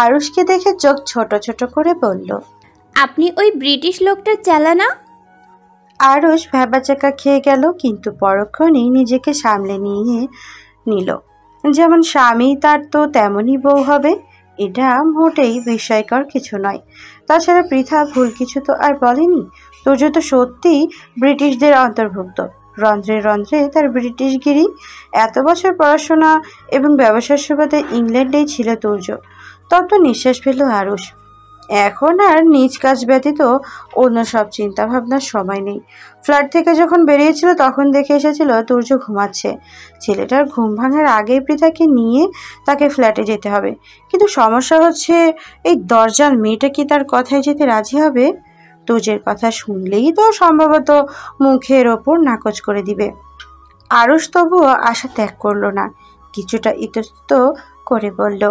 আরুষকে দেখে চোখ ছোট ছোট করে বলল, আপনি ওই ব্রিটিশ লোকটার চেলা না? আরুষ ভ্যাবাচাকা খেয়ে গেল, কিন্তু পরক্ষণেই নিজেকে সামলে নিয়ে নিল। যেমন স্বামী তার তো তেমনই বউ হবে, এটা মোটেই বিস্ময়কর কিছু নয়। তাছাড়া পৃথা ভুল কিছু তো আর বলেনি। তুর্য তো সত্যিই ব্রিটিশদের অন্তর্ভুক্ত, রন্ধ্রে রন্ধ্রে তার ব্রিটিশগিরি। এত বছর পড়াশোনা এবং ব্যবসার সুবাদে ইংল্যান্ডেই ছিল তুর্য। তত নিঃশ্বাস ফেলল আরুষ। এখন আর নিজ কাজ ব্যতীত অন্য সব চিন্তা ভাবনার সময় নেই। ফ্ল্যাট থেকে যখন বেরিয়েছিল তখন দেখে এসেছিল তুর্য ঘুমাচ্ছে। ছেলেটার ঘুম ভাঙার আগেই পৃথাকে নিয়ে তাকে ফ্ল্যাটে যেতে হবে। কিন্তু সমস্যা হচ্ছে, এই দরজাল মেয়েটা কি তার কথায় যেতে রাজি হবে? তুর্যের কথা শুনলেই তো সম্ভবত মুখের ওপর নাকচ করে দিবে। আরুষ তবুও আশা ত্যাগ করলো না, কিছুটা ইতস্ত করে বলল,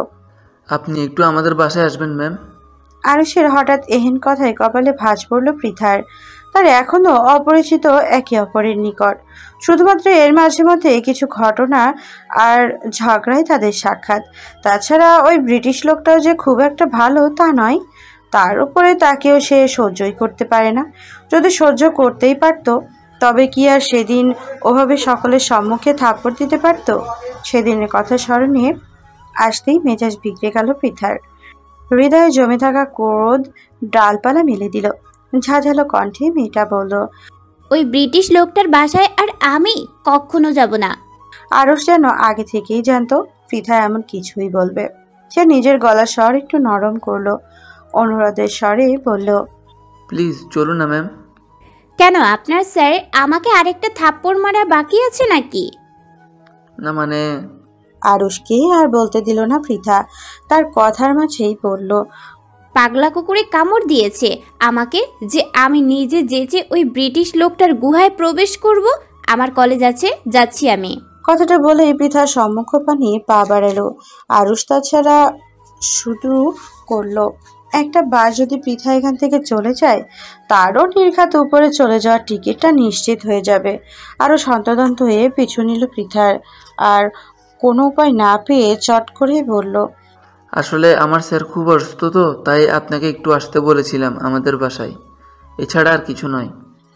আপনি একটু আমাদের বাসায় আসবেন ম্যাম? আরুষের হঠাৎ এহেন কথায় কপালে ভাঁজ পড়ল পৃথার। তার এখনো অপরিচিত একে অপরের নিকট। শুধুমাত্র এর মাঝে মধ্যে কিছু ঘটনা আর ঝগড়ায় তাদের সাক্ষাৎ। তাছাড়া ওই ব্রিটিশ লোকটাও যে খুব একটা ভালো তা নয়। তার উপরে তাকেও সে সহ্যই করতে পারে না। যদি সহ্য করতেই পারত, তবে কি আর সেদিন ওভাবে সকলের সম্মুখে থাপ্পড় দিতে পারত? সেদিনের কথা স্মরণে আসতেই মেজাজ বিগড়ে গেল পৃথার। হৃদয়ে জমে থাকা ক্রোধ ডালপালা মেলে দিল। ঝাঁঝালো কণ্ঠে মেয়েটা বলল, ওই ব্রিটিশ লোকটার বাসায় আর আমি কখনো যাব না। আরুষ যেন আগে থেকেই জানতো পৃথা এমন কিছুই বলবে। সে নিজের গলার স্বর একটু নরম করলো, অনুরোধের স্বরে বলল, প্লিজ চলুন না ম্যাম। কেন আপনার স্যার আমাকে আরেকটা থাপ্পড় মারা বাকি আছে নাকি? না মানে। আরুষকে আর বলতে দিল না পৃথা। তার কথার মাঝেই বলল, পাগলা কুকুরে কামড় দিয়েছে আমাকে যে আমি নিজে যেচে ওই ব্রিটিশ লোকটার গুহায় প্রবেশ করব। আমার কলেজ আছে, যাচ্ছি আমি। কথাটা বলেই পৃথা সম্মুখপানে পা বাড়ালো। আরুষ তাছাড়া শুধু করলো, একটা বার যদি পৃথা এখান থেকে চলে যায়, তারও নির্ঘাত উপরে চলে যাওয়ার টিকিটটা নিশ্চিত হয়ে যাবে। আরও হন্তদন্ত হয়ে পিছু নিল পৃথার। আর কোনো উপায় না পেয়ে চট করে বলল, আসলে আমার স্যার খুব অসুস্থ, তো তাই আপনাকে একটু আসতে বলেছিলাম আমাদের বাসায়, এছাড়া আর কিছু নয়।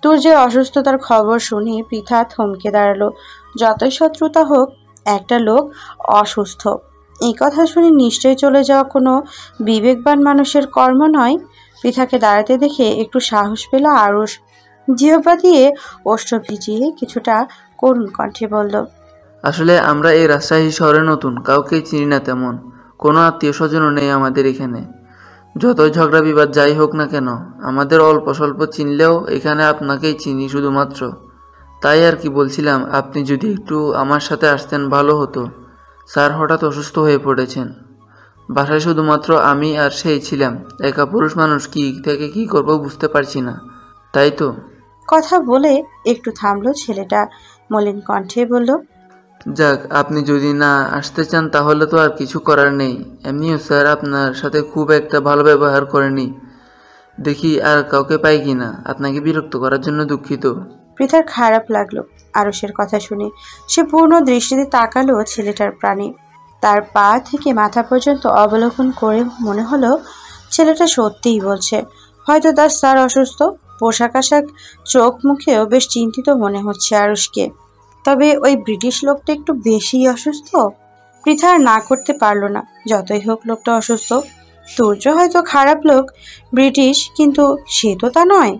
তোর যে অসুস্থতার খবর শুনে পৃথা থমকে দাঁড়ালো। যতই শত্রুতা হোক, একটা লোক অসুস্থ, এই কথা শুনে নিশ্চয়ই চলে যাওয়া কোনো বিবেকবান মানুষের কর্ম নয়। পৃথাকে দাঁড়াতে দেখে একটু সাহস পেল আরুষ। জিহ্বা দিয়ে ওষ্ঠ ভিজিয়ে কিছুটা করুণ কণ্ঠে বলল, আসলে আমরা এই রাজশাহী শহরে নতুন, কাউকেই চিনি না তেমন, কোনো আত্মীয় স্বজনও নেই আমাদের এখানে। যতই ঝগড়া বিবাদ যাই হোক না কেন, আমাদের অল্প স্বল্প চিনলেও এখানে আপনাকেই চিনি শুধুমাত্র। তাই আর কি বলছিলাম, আপনি যদি একটু আমার সাথে আসতেন ভালো হতো। স্যার হঠাৎ অসুস্থ হয়ে পড়েছেন, বাসায় শুধুমাত্র আমি আর সেই ছিলাম। একা পুরুষ মানুষ কি থেকে কি করব বুঝতে পারছি না, তাই তো। কথা বলে একটু থামলো ছেলেটা, মলিন কণ্ঠে বলল, যাক, আপনি যদি না আসতে চান তাহলে তো আর কিছু করার নেই। এমনিও স্যার আপনার সাথে খুব একটা ভালো ব্যবহার করেনি, দেখি আর কাউকে পাই কিনা। আপনাকে বিরক্ত করার জন্য দুঃখিত। পৃথার খারাপ লাগলো আরুষের কথা শুনে। সে পূর্ণ দৃষ্টিতে তাকালো ছেলেটার প্রাণে। তার পা থেকে মাথা পর্যন্ত অবলোকন করে মনে হলো ছেলেটা সত্যিই বলছে। হয়তো তার স্যার অসুস্থ, পোশাক আশাক চোখ মুখেও বেশ চিন্তিত মনে হচ্ছে আরুষকে। তবে ওই ব্রিটিশ লোকটা একটু বেশি অসুস্থ। পৃথা আর না করতে পারলো না। যতই হোক লোকটা অসুস্থ। তুর্য হয়তো খারাপ লোক, ব্রিটিশ, কিন্তু সে তো তা নয়।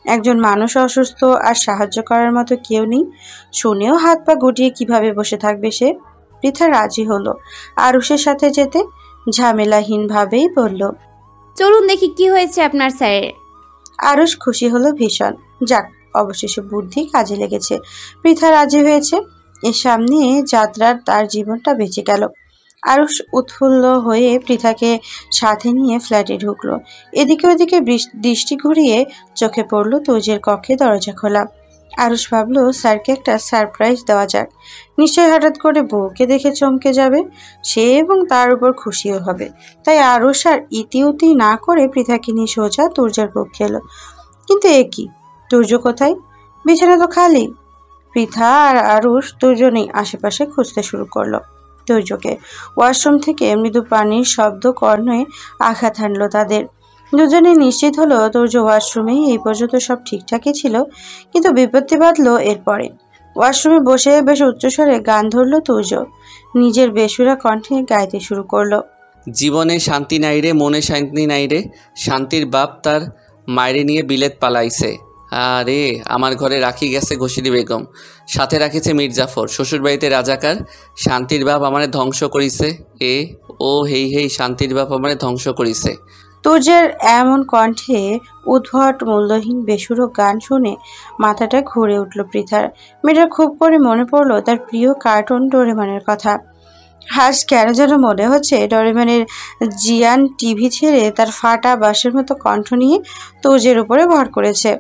একজন মানুষ অসুস্থ আর সাহায্য করার মতো কেউ নেই, শুনেও হাত পা গুটিয়ে কিভাবে বসে থাকবে সে। পৃথা রাজি হলো আরুষের সাথে যেতে। ঝামেলাহীনভাবেই বলল, চলুন দেখি কি হয়েছে আপনার স্যারের। আরুষ খুশি হলো ভীষণ। যাক, অবশেষে বুদ্ধি কাজে লেগেছে। পৃথা রাজি হয়েছে। এর সামনে যাত্রার তার জীবনটা বেঁচে গেল। আরুষ উৎফুল্ল হয়ে পৃথাকে সাথে নিয়ে ফ্ল্যাটে ঢুকলো। এদিকে ওদিকে দৃষ্টি ঘুরিয়ে চোখে পড়ল তুর্যের কক্ষে দরজা খোলা। আরুষ ভাবলো স্যারকে একটা সারপ্রাইজ দেওয়া যাক। নিশ্চয়ই হঠাৎ করে বউকে দেখে চমকে যাবে সে, এবং তার উপর খুশিও হবে। তাই আরুষ আর ইতিউতি না করে পৃথাকে নিয়ে সোজা তুর্যের কক্ষে এলো। কিন্তু এ কি, তুর্য কোথায়? বিছানা তো খালি। পৃথা আর আরুষ দুজনেই আশেপাশে খুঁজতে শুরু করলো। তুর্যকে। ওয়াশরুম থেকে মৃদু পানির শব্দ কর্ণে আঘাত হানলো তাদের। দুজনে নিশ্চিত হলো তুর্য ওয়াশরুমে এই পর্যন্ত সব ঠিকঠাকই ছিল, কিন্তু বিপত্তি বাঁধলো এরপরে। ওয়াশরুমে বসে বেশ উচ্চস্বরে গান ধরল তুর্য। নিজের বেসুরা কণ্ঠে গাইতে শুরু করলো। জীবনে শান্তি নাই রে, মনে শান্তি নাই রে, শান্তির বাপ তার মায়েরে নিয়ে বিলেত পালাইছে। আরে আমার ঘরে রাখি গেছে ঘষিলি বেগম, সাথে রাখিছে মির্জাফর, শ্বশুরবাড়িতে রাজাকার, শান্তির বাপ আমারে ধ্বংস করিছে। ও হেই হেই, শান্তির বাপ আমারে ধ্বংস করিছে। তুর্যের এমন কণ্ঠে উদ্ভট মূল্যহীন বেসুরো গান শুনে মাথাটা ঘুরে উঠল পৃথার। মেয়েটার খুব করে মনে পড়লো তার প্রিয় কার্টুন ডোরেমনের কথা। হাস কেন যেন মনে হচ্ছে ডোরেমনের জিয়ান টিভি ছেড়ে তার ফাটা বাঁশের মতো কণ্ঠ নিয়ে তুর্যের উপরে ভর করেছে।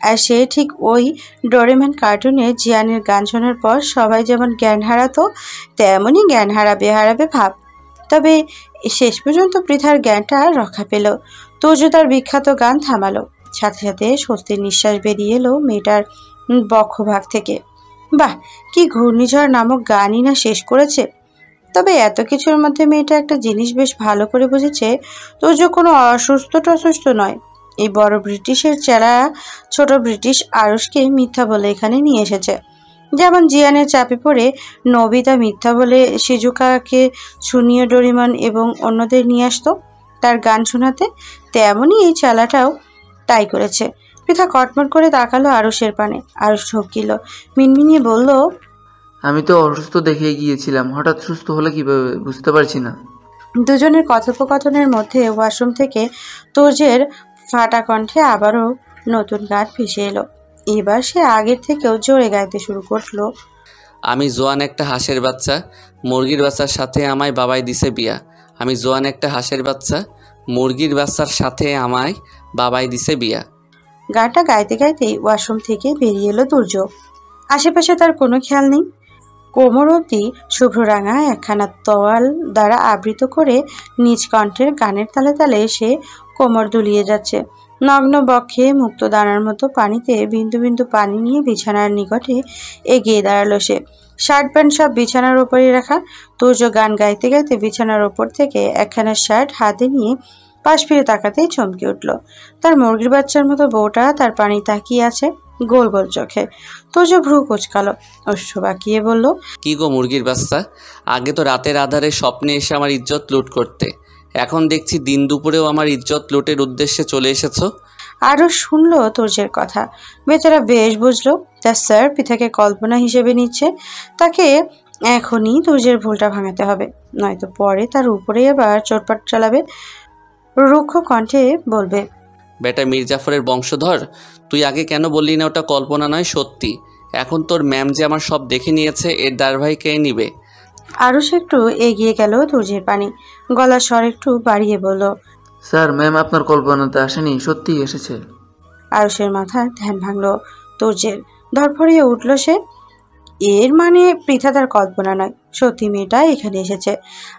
আর সে ঠিক ওই ডোরেমন কার্টুনে জিয়ানের গান শোনার পর সবাই যেমন জ্ঞান হারাতো, তেমনই জ্ঞান হারাবে ভাব। তবে শেষ পর্যন্ত পৃথার জ্ঞানটা রক্ষা পেল। তুর্য তার বিখ্যাত গান থামালো, সাথে সাথে স্বস্তির নিঃশ্বাস বেরিয়ে এলো মেয়েটার বক্ষভাগ থেকে। বাহ, কি ঘূর্ণিঝড় নামক গানই না শেষ করেছে। তবে এত কিছুর মধ্যে মেয়েটা একটা জিনিস বেশ ভালো করে বুঝেছে, তুর্য কোনো অসুস্থ টসুস্থ নয়। এই বড় ব্রিটিশের চেলা ছোট ব্রিটিশ আরুষকে মিথ্যা বলে এখানে নিয়ে এসেছে। যেমন জিয়ানের চাপে পড়ে নবিতা মিথ্যা বলে শিজুকাকে শুনিয়ে ডোরেমন এবং অন্যদের নিয়ে আসতো তার গান শোনাতে, তেমনই এই চালাটাও তাই করেছে। পৃথা কটমট করে তাকালো আরুষের পানে। আরুষ ঠকিল, মিনমিনিয়ে বলল, আমি তো অসুস্থ দেখেই গিয়েছিলাম, হঠাৎ সুস্থ হলে কিভাবে বুঝতে পারছি না। দুজনের কথোপকথনের মধ্যে ওয়াশরুম থেকে তুর্যের ফাটা কণ্ঠে আবারও নতুন গান ভেসে এলো। এবার সে আগের থেকেও জোরে গাইতে শুরু করলো। আমি জোয়ান একটা হাঁসের বাচ্চা, মুরগির বাচ্চার সাথে আমায় বাবাই দিছে বিয়া। আমি জোয়ান একটা হাঁসের বাচ্চা, মুরগির বাচ্চার সাথে আমায় বাবাই দিছে বিয়া। গানটা গাইতে গাইতেই ওয়াশরুম থেকে বেরিয়ে এলো তুর্য। আশেপাশে তার কোনো খেয়াল নেই। কোমর অবধি শুভ্ররাঙা একখানা তোয়াল দ্বারা আবৃত করে নিজ কণ্ঠের গানের তালে তালে সে কোমর দুলিয়ে যাচ্ছে। নগ্ন বক্ষে মুক্ত দানার মতো পানিতে বিন্দু বিন্দু পানি নিয়ে বিছানার নিকটে এগিয়ে দাঁড়ালো সে। শার্ট প্যান্ট সব বিছানার ওপরে রাখা। তুর্য গান গাইতে গাইতে বিছানার ওপর থেকে একখানা শার্ট হাতে নিয়ে পাশ ফিরে তাকাতেই চমকে উঠল। তার মুরগির বাচ্চার মতো বউটা তার পানি তাকিয়ে আছে গোল গোল চোখে। তুর্য ভ্রু কুচকালো, অশ্রু বাকিয়ে বলল, কি গো মুরগির বাচ্চা, আগে তো রাতের আধারে স্বপ্নে এসে আমার ইজ্জত লুট করতে, এখন দেখছি দিন দুপুরেও আমার ইজ্জত লুটের উদ্দেশ্যে চলে এসেছো। আরও শুনলো তুর্যের কথা। বেচারা বেশ বুঝলো তার স্যার পৃথাকে কল্পনা হিসেবে নিচ্ছে। তাকে এখনই তুর্যের ভুলটা ভাঙাতে হবে, নয়তো পরে তার উপরেই আবার চোটপাট চালাবে। রুক্ষ কণ্ঠে বলবে, বেটা মির্জাফরের বংশধর, তুই আগে কেন বললি না ওটা কল্পনা নয় সত্যি? এখন তোর ম্যাম যে আমার সব দেখে নিয়েছে, এর দায়ভার কে নিবে? আরও সে একটু এগিয়ে গেল তুর্যের পানি, গলার স্বর একটু বাড়িয়ে বলল, স্যার, ম্যাম আপনার কল্পনাতে আসেনি, সত্যিই এসেছে। আরুষের মাথার ধ্যান ভাঙল তুর্যের। ধরফরিয়ে উঠল সে। এর মানে পৃথা তার কল্পনা নয়, সত্যি মেয়েটা এখানে এসেছে।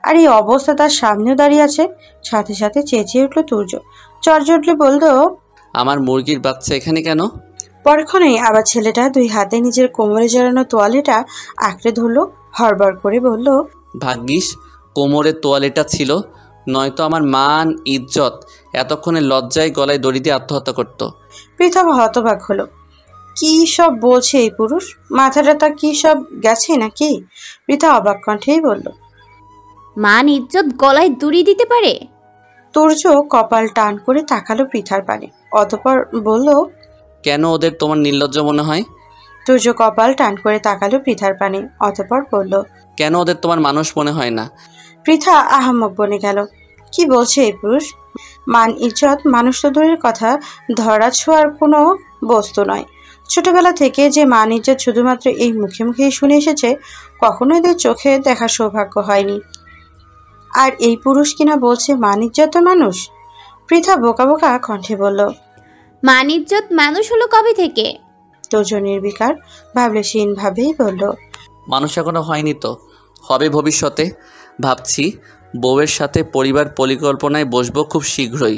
আর এই অবস্থা তার সামনেও দাঁড়িয়ে আছে। সাথে সাথে চেঁচিয়ে উঠল তুর্য। চটজটলে বলল, আমার মুরগির বাচ্চা এখানে কেন? পরক্ষণেই আবার ছেলেটা দুই হাতে নিজের কোমরে জড়ানো তোয়ালেটা আঁকড়ে ধরল, হড়বড় করে বলল, ভাগ্যিস কোমরের তোয়ালেটা ছিল, নয়তো আমার মান ইজ্জত এতক্ষণে লজ্জায় গলায় দড়ি দিয়ে আত্মহত্যা করত। পৃথা হতবাক হলো। কি সব বলছে এই পুরুষ? মাথাটা তা কি সব গেছে নাকি? পৃথা অবাক কণ্ঠেই বলল, মান ইজ্জত গলায় দড়ি দিতে পারে? তুর্য কপাল টান করে তাকালো পৃথার পানে, অতঃপর বলল, কেন ওদের তোমার নির্লজ্জ মনে হয়? তুর্য কপাল টান করে তাকালো পৃথার পানে, অতঃপর বলল, কেন ওদের তোমার মানুষ মনে হয় না? পৃথা আহাম্মক বনে গেল। কি বলছে এই পুরুষ? মান ইজ্জত মানুষ তো দূরের কথা, ধরা ছোঁয়ার কোনো বস্তু নয়। ছোটবেলা থেকে যে মান ইজ্জত শুধুমাত্র এই মুখে মুখেই শুনে এসেছে, কখনো এদের চোখে দেখার সৌভাগ্য হয়নি। আর এই পুরুষ কিনা বলছে মান ইজ্জত মানুষ। পৃথা বোকা বোকা কণ্ঠে বলল, মান ইজ্জত মানুষ হলো কবে থেকে? তুর্য নির্বিকার ভাবলেশীন ভাবেই বলল, মানুষ এখনো হয়নি তো, হবে ভবিষ্যতে। ভাবছি বউয়ের সাথে পরিবার পরিকল্পনায় বসবো খুব শীঘ্রই।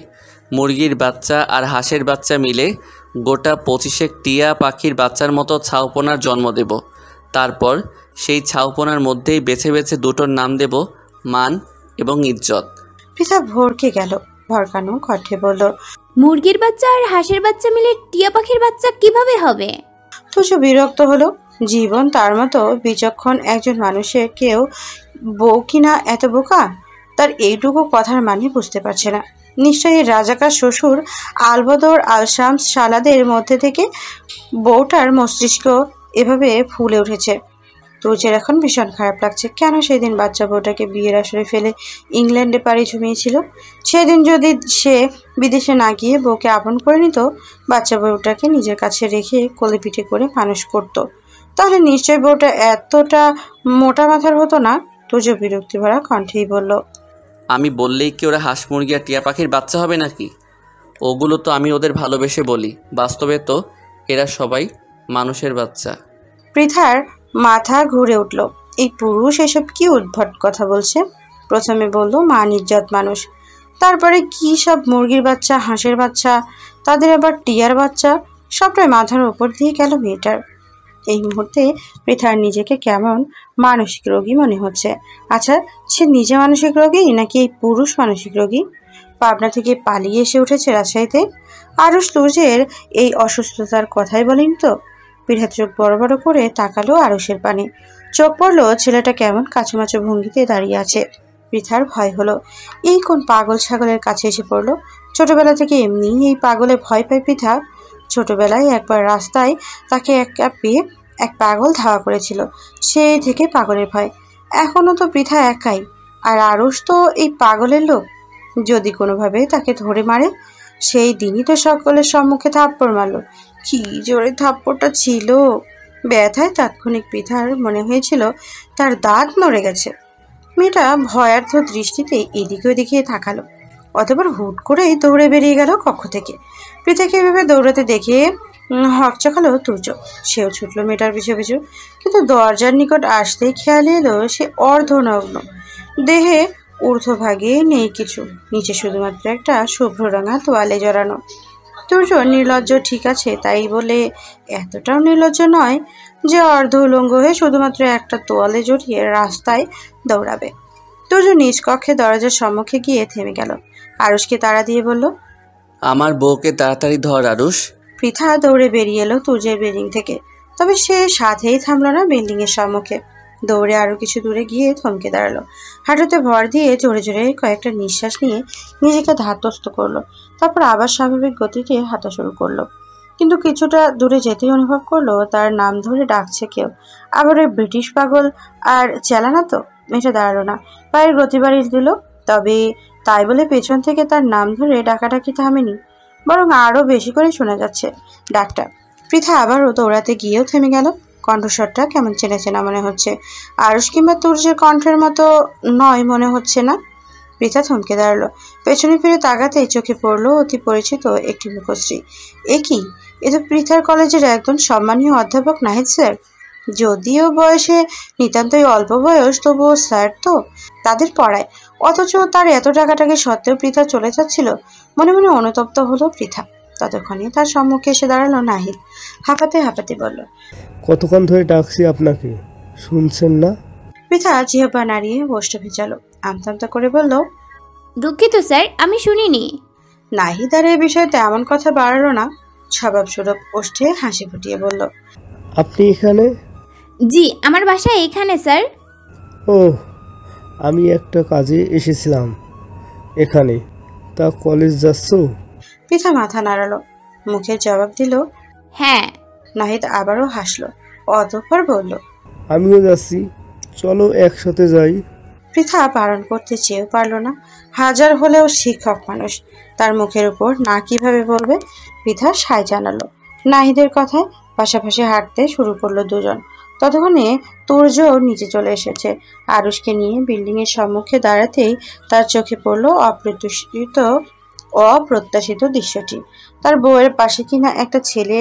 মুরগির বাচ্চা আর হাঁসের বাচ্চা মিলে গোটা 25 টিয়া পাখির বাচ্চার মতো ছাউপনার জন্ম দেব। তারপর সেই ছাউপনার মধ্যেই বেছে বেছে দুটোর নাম দেব, মান এবং ইজ্জত। পৃথা ভরকে গেল, ভরকানো কণ্ঠে বলল। মুরগির বাচ্চা আর হাঁসের বাচ্চা মিলে টিয়া পাখির বাচ্চা কিভাবে হবে? তুজো বিরক্ত হলো। জীবন তার মতো বিচক্ষণ একজন মানুষের কেউ বউ কিনা এত বোকা, তার এইটুকু কথার মানে বুঝতে পারছে না। নিশ্চয়ই রাজাকার শ্বশুর আলবদর আলশামস সালাদের মধ্যে থেকে বউটার মস্তিষ্ক এভাবে ফুলে উঠেছে। তুজের এখন ভীষণ খারাপ লাগছে। কেন সেদিন বাচ্চা বউটাকে বিয়ের আসরে ফেলে ইংল্যান্ডে পাড়ি জমিয়েছিল? সেদিন যদি সে বিদেশে না গিয়ে বউকে আপন করে নিত, বাচ্চা বউটাকে নিজের কাছে রেখে কোলে পিঠে করে মানুষ করত, তাহলে নিশ্চয় বউটা এতটা মোটা মাথার হতো না। তুজো বিরক্তি ভরা কণ্ঠেই বলল। আমি বললেই কি ওরা হাঁস মুরগি আর টিয়া পাখির বাচ্চা হবে নাকি? ওগুলো তো আমি ওদের ভালোবেসে বলি, বাস্তবে তো এরা সবাই মানুষের বাচ্চা। পৃথার মাথা ঘুরে উঠল। এই পুরুষ এসব কি উদ্ভট কথা বলছে? প্রথমে বলল মান ইজ্জত মানুষ, তারপরে কি সব মুরগির বাচ্চা, হাঁসের বাচ্চা, তাদের আবার টিয়ার বাচ্চা, সবটাই মাথার ওপর দিয়ে গেল মেয়েটার। এই মুহূর্তে পৃথার নিজেকে কেমন মানসিক রোগী মনে হচ্ছে। আচ্ছা, সে নিজে মানসিক রোগী নাকি এই পুরুষ মানসিক রোগী? পাবনা থেকে পালিয়ে এসে উঠেছে রাজশাহীতে। আরুষ তুজের এই অসুস্থতার কথাই বলেনি তো? পৃথা চোখ বড় বড় করে তাকালো আরুষের পানে। চোখ পড়লো ছেলেটা কেমন কাছুমাচু ভঙ্গিতে দাঁড়িয়ে আছে। পৃথার ভয় হলো, এই কোন পাগল ছাগলের কাছে এসে পড়লো? ছোটবেলা থেকে এমনি এই পাগলে ভয় পায় পৃথা। ছোটবেলায় একবার রাস্তায় তাকে একা পেয়ে এক পাগল ধাওয়া করেছিল, সেই থেকে পাগলের ভয়। এখনো তো পৃথা একাই, আর আরুষ তো এই পাগলের লোক। যদি কোনোভাবে তাকে ধরে মারে, সেই দিনই তো সকলের সম্মুখে থাপ্পড় মারল। কি জোরে থাপ্পড়টা ছিল! ব্যথায় তাৎক্ষণিক পৃথার মনে হয়েছিল তার দাঁত নড়ে গেছে। মেয়েটা ভয়ার্থ দৃষ্টিতে এদিকে ওদিকে তাকালো, অতঃপর হুট করেই দৌড়ে বেরিয়ে গেল কক্ষ থেকে। পৃথাকে এভাবে দৌড়াতে দেখে হকচকালো তুর্য। সেও ছুটলো মেয়েটার পিছু পিছু, কিন্তু দরজার নিকট আসতেই খেয়াল এলো সে অর্ধনগ্ন, দেহে ঊর্ধ্বভাগে নেই কিছু, নিচে শুধুমাত্র একটা শুভ্র রঙা তোয়ালে জড়ানো। তুর্য নির্লজ্জ ঠিক আছে, তাই বলে এতটাও নির্লজ্জ নয় যে অর্ধ উলঙ্গ হয়ে শুধুমাত্র একটা তোয়ালে জড়িয়ে রাস্তায় দৌড়াবে। তুর্য নিজ কক্ষে দরজার সম্মুখে গিয়ে থেমে গেল। আরুষকে তাড়া দিয়ে বলল, আমার বউকে তাড়াতাড়ি ধর আরুষ। পৃথা দৌড়ে বেরিয়ে এলো তুর্যের বিল্ডিং থেকে, তবে সে সাথেই থামলো না বিল্ডিং এর সম্মুখে। দৌড়ে আরো কিছু দূরে গিয়ে থমকে দাঁড়ালো। হাঁটুতে ভর দিয়ে জোরে জোরে কয়েকটা নিঃশ্বাস নিয়ে নিজেকে ধাতস্থ করলো, তারপর আবার স্বাভাবিক গতিতে হাঁটা শুরু করলো। কিন্তু কিছুটা দূরে যেতেই অনুভব করলো তার নাম ধরে ডাকছে কেউ। আবার ওই ব্রিটিশ পাগল আর চেলানা তো। মেয়েটা দাঁড়ালো না, পায়ের গতি বাড়িয়ে দিল। তবে তাই বলে পেছন থেকে তার নাম ধরে ডাকাডাকি থামেনি, বরং আরো বেশি করে শোনা যাচ্ছে ডাকটা। পৃথা আবারও দৌড়াতে গিয়েও থেমে গেল। কণ্ঠস্বরটা কেমন চেনা চেনা মনে হচ্ছে, আরুষ কিংবা তুর্যের কণ্ঠের মতো নয় মনে হচ্ছে না। পৃথা থমকে দাঁড়ালো, পেছনে ফিরে তাকাতেই চোখে পড়লো অতি পরিচিত একটি মুখশ্রী। এ কি? এ তো পৃথার কলেজের একজন সম্মানীয় অধ্যাপক নাহিদ স্যার। যদিও বয়সে নিতান্তই অল্প বয়স, তবুও স্যার তো, তাদের পড়ায়। অথচ তার এত টাকাটাকি সত্ত্বেও পৃথা চলে যাচ্ছিল। মনে মনে অনুতপ্ত হলো পৃথা। ততক্ষণে তার সম্মুখে এসে দাঁড়ালো নাহিদ। হাঁপাতে হাঁপাতে বলল, কতক্ষণ ধরে ডাকছি আপনাকে, শুনছেন না? পৃথা জিহ্বা নাড়িয়ে ওষ্ঠ ভেজালো, আমতা আমতা করে বলল, দুঃখিত স্যার, আমি শুনিনি। নাহিদ আর এই বিষয়ে তেমন কথা বাড়ালো না, স্বভাবস্বরূপ ওষ্ঠে হাসি ফুটিয়ে বলল, আপনি এখানে? জি, আমার বাসা এখানে স্যার। ও, আমি একটা কাজে এসেছিলাম এখানে। তা কলেজ যাচ্ছ? পৃথা মাথা নাড়ালো, মুখের জবাব দিল হ্যাঁ। নাহিদ আবারও হাসলো, অতঃপর বলল, আমিও যাচ্ছি, চলো একসাথে যাই। পৃথা বারণ করতে চেয়েও পারল না। হাজার হলেও শিক্ষক মানুষ, তার মুখের উপর না কিভাবে বলবে। পৃথা সায় জানালো নাহিদের কথায়। পাশাপাশি হাঁটতে শুরু করলো দুজন। ততক্ষণে তুর্য নিচে চলে এসেছে। আরুষকে নিয়ে বিল্ডিং এর সম্মুখে দাঁড়াতেই তার চোখে পড়লো অপ্রত্যাশিত দৃশ্যটি। তার বউয়ের পাশে কিনা একটা ছেলে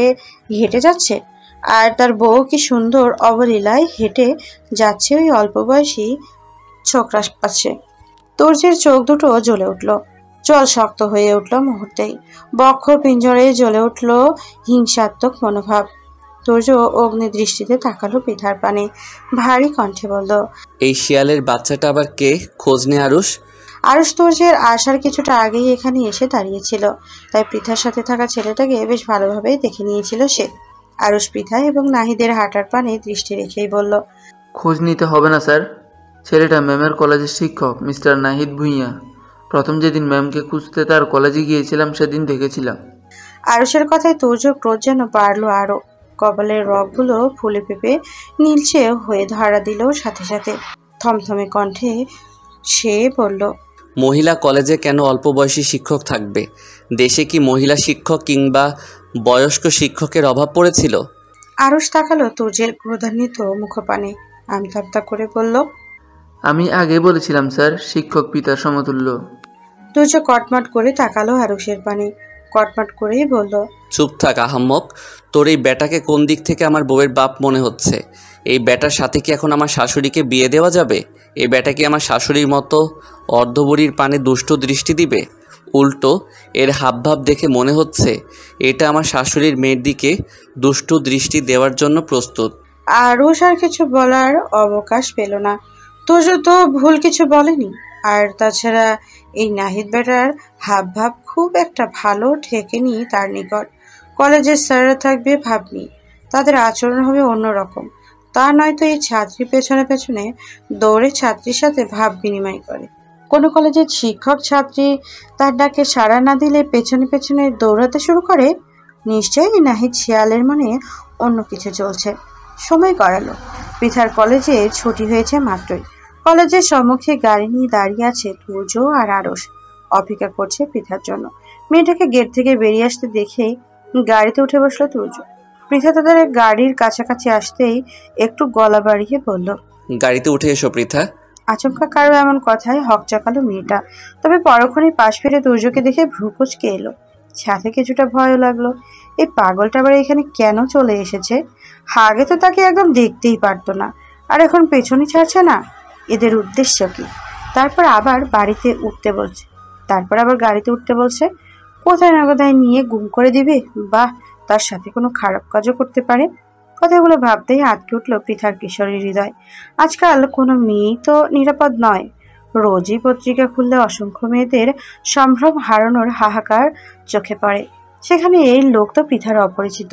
হেঁটে যাচ্ছে, আর তার বউ কি সুন্দর অবলীলায় হেঁটে যাচ্ছে ওই অল্প বয়সী ছোকরা পাচ্ছে। তুর্যের চোখ দুটো জ্বলে উঠল, জল শক্ত হয়ে উঠল মুহূর্তেই। বক্ষ পিঞ্জরে জ্বলে উঠল হিংসাত্মক মনোভাব। তুর্য অগ্নি দৃষ্টিতে তাকালো পৃথার পানে, ভারী কণ্ঠে বলল, এই শিয়ালের বাচ্চাটা আবার কে? খোঁজ নে আরুষ। আরুষ তুর্যের আসার কিছুটা আগেই এখানে এসে দাঁড়িয়েছিল, তাই পৃথার সাথে থাকা ছেলেটাকে বেশ ভালোভাবেই দেখে নিয়েছিল সে। আরুষ পৃথা এবং নাহিদের হাঁটার পানে দৃষ্টি রেখেই বলল, খোঁজ নিতে হবে না স্যার, ছেলেটা ম্যামের কলেজের শিক্ষক মিস্টার নাহিদ ভূঁইয়া। প্রথম যেদিন ম্যামকে খুঁজতে তার কলেজে গিয়েছিলাম সেদিন দেখেছিলাম। আরুষের কথায় তুর্য ক্রোধ যেন বাড়লো আরো, কপালের রগগুলো ফুলে পেঁপে নীলচে হয়ে ধরা দিল সাথে সাথে। থমথমে কণ্ঠে সে বলল, মহিলা কলেজে কেন অল্প বয়সী শিক্ষক থাকবে? দেশে কি মহিলা শিক্ষক কিংবা বয়স্ক শিক্ষকের অভাব পড়েছিল? আরুষ তাকালো তুর্যের ক্রোধান্বিত মুখপানে, আমতাবতা করে বলল, আমি আগে বলেছিলাম স্যার, শিক্ষক পিতার সমতুল্য। তুর্য কটমট করে তাকালো আরুষের পানে, কটমট করেই বলল, চুপ থাক আহাম্মক। তোর এই বেটাকে কোন দিক থেকে আমার বউয়ের বাপ মনে হচ্ছে? এই বেটার সাথে কি এখন আমার শাশুড়িকে বিয়ে দেওয়া যাবে? এই বেটা কি আমার শাশুড়ির মতো অর্ধবরীর পানে দুষ্ট দৃষ্টি দিবে? উল্টো এর হাবভাব দেখে মনে হচ্ছে এটা আমার শাশুড়ির মেয়ের দিকে দুষ্ট দৃষ্টি দেওয়ার জন্য প্রস্তুত। আরুষ আর কিছু বলার অবকাশ পেল না। তুর্য তো ভুল কিছু বলেনি, আর তাছাড়া এই নাহিদ বেটার হাবভাব খুব একটা ভালো ঠেকেনি তার নিকট। কলেজের স্যাররা থাকবে ভাবনি, তাদের আচরণ হবে অন্যরকম। তা নয়তো এই ছাত্রীর পেছনে পেছনে দৌড়ে ছাত্রীর সাথে ভাব বিনিময় করে। কোনো কলেজের শিক্ষক ছাত্রী তার ডাকে সাড়া না দিলে পেছনে পেছনে দৌড়াতে শুরু করে। নিশ্চয়ই নাহিদ শিয়ালের মনে অন্য কিছু চলছে। সময় গড়ালো, পৃথার কলেজে ছুটি হয়েছে মাত্রই। কলেজের সম্মুখে গাড়ি নিয়ে দাঁড়িয়ে আছে তুর্য আর আরুষ, অপেক্ষা করছে পৃথার জন্য। মেয়েটাকে গেট থেকে বেরিয়ে আসতে দেখেই গাড়িতে উঠে বসলো তুর্য। পৃথা তাদের গাড়ির কাছাকাছি আসতেই একটু গলা বাড়িয়ে বলল, গাড়িতে উঠে এসো পৃথা। আচমকা কারো এমন কথায় হকচাকালো মেয়েটা, তবে পরক্ষণেই পাশ ফিরে তুর্যকে দেখে ভ্রু কুঁচকে এলো, সাথে কিছুটা ভয়ও লাগলো। এই পাগলটা আবার এখানে কেন চলে এসেছে? আগে তো তাকে একদম দেখতেই পারতো না, আর এখন পেছনে ছাড়ছে না। এদের উদ্দেশ্য কি? তারপর আবার গাড়িতে উঠতে বলছে। কোথায় না কোথায় নিয়ে গুম করে দিবে, বাহ, তার সাথে কোনো খারাপ কাজও করতে পারে। কথাগুলো ভাবতেই আটকে উঠলো পৃথার কিশোরীর হৃদয়। আজকাল কোনো মেয়েই তো নিরাপদ নয়। রোজই পত্রিকা খুললে অসংখ্য মেয়েদের সম্ভ্রম হারানোর হাহাকার চোখে পড়ে, সেখানে এই লোক তো পৃথার অপরিচিত।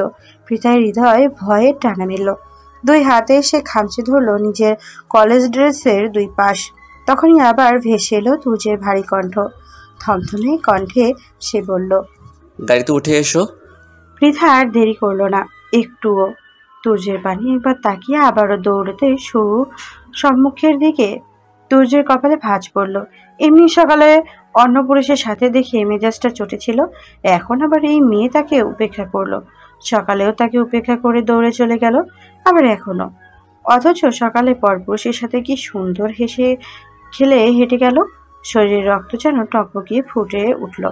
পৃথার হৃদয় ভয়ে টানা নিল। দুই হাতে সে খামচে ধরলো নিজের কলেজ ড্রেসের দুই পাশ। তখনই আবার ভেসে এলো তুর্যের ভারী কণ্ঠ। থমথমে কণ্ঠে সে বলল, গাড়িতে উঠে এসো। পৃথা আর দেরি করলো না একটুও। তুর্যের পানে একবার তাকিয়ে আবারও দৌড়তে শুরু সম্মুখের দিকে। তুর্যের কপালে ভাঁজ পড়ল। এমনি সকালে অন্য পুরুষের সাথে দেখে মেজাজটা চটেছিল, এখন আবার এই মেয়ে তাকে উপেক্ষা করলো। সকালেও তাকে উপেক্ষা করে দৌড়ে চলে গেল, আবার এখনো। অথচ সকালে পরপুরুষের সাথে কি সুন্দর হেসে খেলে হেঁটে গেল। শরীরের রক্ত যেন টকবকিয়ে ফুটে উঠল।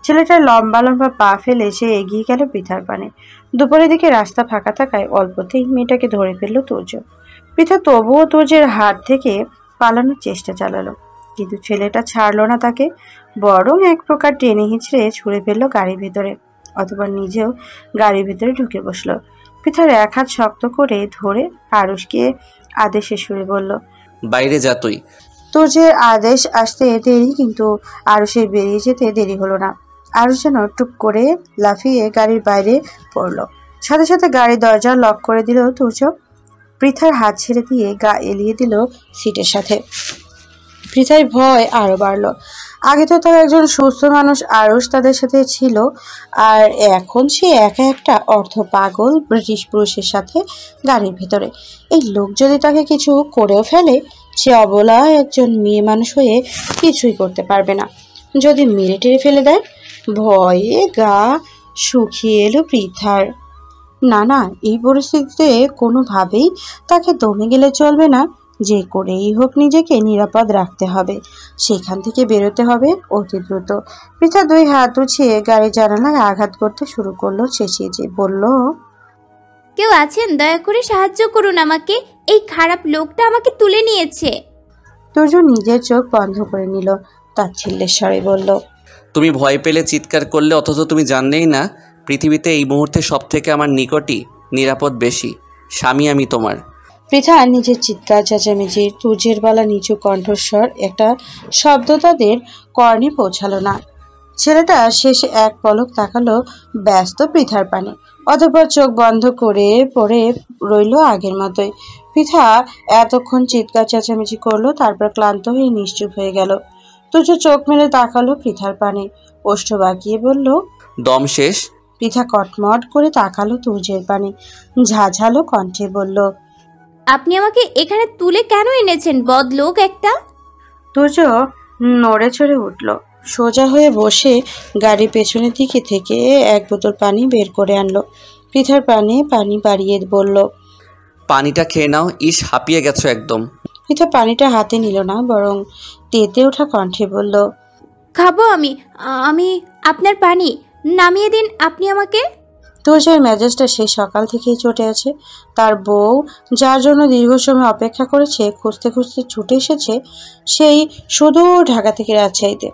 ছেলেটার লম্বা লম্বা পা ফেলে সে এগিয়ে গেল পৃথার পানে। দুপুরের দিকে রাস্তা ফাঁকা থাকায় অল্পতেই মেয়েটাকে ধরে ফেলল তুর্য। পৃথা তবুও তুর্যের হাত থেকে পালানোর চেষ্টা চালালো, কিন্তু ছেলেটা ছাড়লো না তাকে, বরং এক প্রকার টেনে হিঁচড়ে ছুঁড়ে ফেললো গাড়ির ভেতরে, অথবা নিজেও গাড়ির ভেতরে ঢুকে বসলো। পৃথার এক হাত শক্ত করে ধরে আরুষকে আদেশে সুরে বলল, বাইরে যা তুই। তুর্যের আদেশ আসতে দেরি, কিন্তু আরুষের বেরিয়ে যেতে দেরি হলো না। আরুষ যেন টুক করে লাফিয়ে গাড়ির বাইরে পড়ল। সাথে সাথে গাড়ির দরজা লক করে দিল তুর্য। পৃথার হাত ছেড়ে দিয়ে গা এলিয়ে দিল সিটের সাথে। পৃথার ভয় আরো বাড়ল। আগে তো তার একজন সুস্থ মানুষ আরুষ তাদের সাথে ছিল, আর এখন সে একা একটা অর্ধ পাগল ব্রিটিশ পুরুষের সাথে গাড়ির ভিতরে। এই লোক যদি তাকে কিছু করেও ফেলে, সে অবলা একজন মেয়ে মানুষ হয়ে কিছুই করতে পারবে না। যদি মেরে টেরে ফেলে দেয়, ভয়ে গা শুকিয়ে এলো পৃথার। না, এই পরিস্থিতিতে কোনোভাবেই তাকে দমে গেলে চলবে না। যে করেই হোক নিজেকে নিরাপদ রাখতে হবে, সেখান থেকে বেরোতে হবে অতি দ্রুত। পৃথা দুই হাত উঠিয়ে গাড়ির জানালায় আঘাত করতে শুরু করলো, চেঁচিয়ে বলল, কেউ আছেন? দয়া করে সাহায্য করুন আমাকে, এই খারাপ লোকটা আমাকে তুলে নিয়েছে। তুর্য নিজের চোখ বন্ধ করে নিল, তাচ্ছিল্যের স্বরে বলল, তুমি ভয় পেলে চিৎকার করলে, অথচ তুমি জানলেই না পৃথিবীতে এই মুহূর্তে সব থেকে আমার নিকটই নিরাপদ বেশি। স্বামী আমি তোমার। পৃথা নিজের চিৎকার চেঁচামেচির তুর্যের বলা নিচু কণ্ঠস্বর একটা শব্দ তাদের কর্ণে পৌঁছালো না। ছেলেটা শেষে এক পলক তাকালো ব্যস্ত পৃথার পানে, অতঃপর চোখ বন্ধ করে পড়ে রইল আগের মতোই। পৃথা এতক্ষণ চিৎকার চেঁচামেচি করলো, তারপর ক্লান্ত হয়ে নিশ্চুপ হয়ে গেল। তুর্য চোখ মেলে তাকালো পৃথার পানে, ওষ্ঠ বাঁকিয়ে বলল, দম শেষ? পৃথা কটমট করে তাকালো তুর্যের পানে, ঝাঝালো কণ্ঠে বলল, আপনি আমাকে এখানে তুলে কেন এনেছেন বদলোক একটা? তুর্য নড়ে চড়ে উঠল, সোজা হয়ে বসে গাড়ির পেছনের দিকে থেকে এক বোতল পানি বের করে আনলো। পৃথার পানে পানি বাড়িয়ে বলল, পানিটা খেয়ে নাও। ইস, হাঁপিয়ে গেছো একদম। পৃথা পানিটা হাতে নিল না, বরং তেতে ওঠা কণ্ঠে বলল, খাবো আমি আমি আপনার পানি। নামিয়ে দিন আপনি আমাকে। তুর্যের মেজাজটা সেই সকাল থেকেই চটে আছে। তার বউ যার জন্য দীর্ঘ সময় অপেক্ষা করেছে, খুঁজতে খুঁজতে ছুটে এসেছে সেই সুদূর ঢাকা থেকে রাজশাহীতে,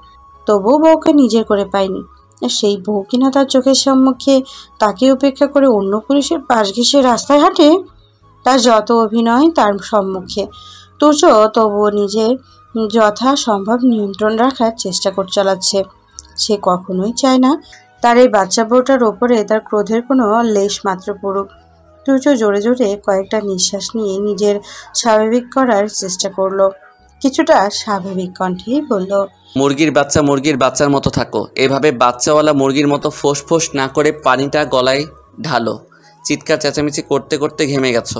তবুও বউকে নিজের করে পায়নি। আর সেই বউ কিনা তার চোখের সম্মুখে তাকে উপেক্ষা করে অন্য পুরুষের পাশ ঘেঁষে রাস্তায় হাঁটে। তার যত অভিনয় তার সম্মুখে, তুর্য তবুও নিজের যথাসম্ভব নিয়ন্ত্রণ রাখার চেষ্টা করে চালাচ্ছে। সে কখনোই চায় না তার এই বাচ্চা বউটার ওপরে তার ক্রোধের কোনো লেশ মাত্র পড়ুক। তুর্য জোরে জোরে কয়েকটা নিঃশ্বাস নিয়ে নিজের স্বাভাবিক করার চেষ্টা করলো, কিছুটা স্বাভাবিক কণ্ঠেই বলল, মুরগির বাচ্চার মতো থাকো। এভাবে বাচ্চাওয়ালা মুরগির মতো ফোঁস ফোঁস না করে পানিটা গলায় ঢালো। চিৎকার চেঁচামেচি করতে করতে ঘেমে গেছো।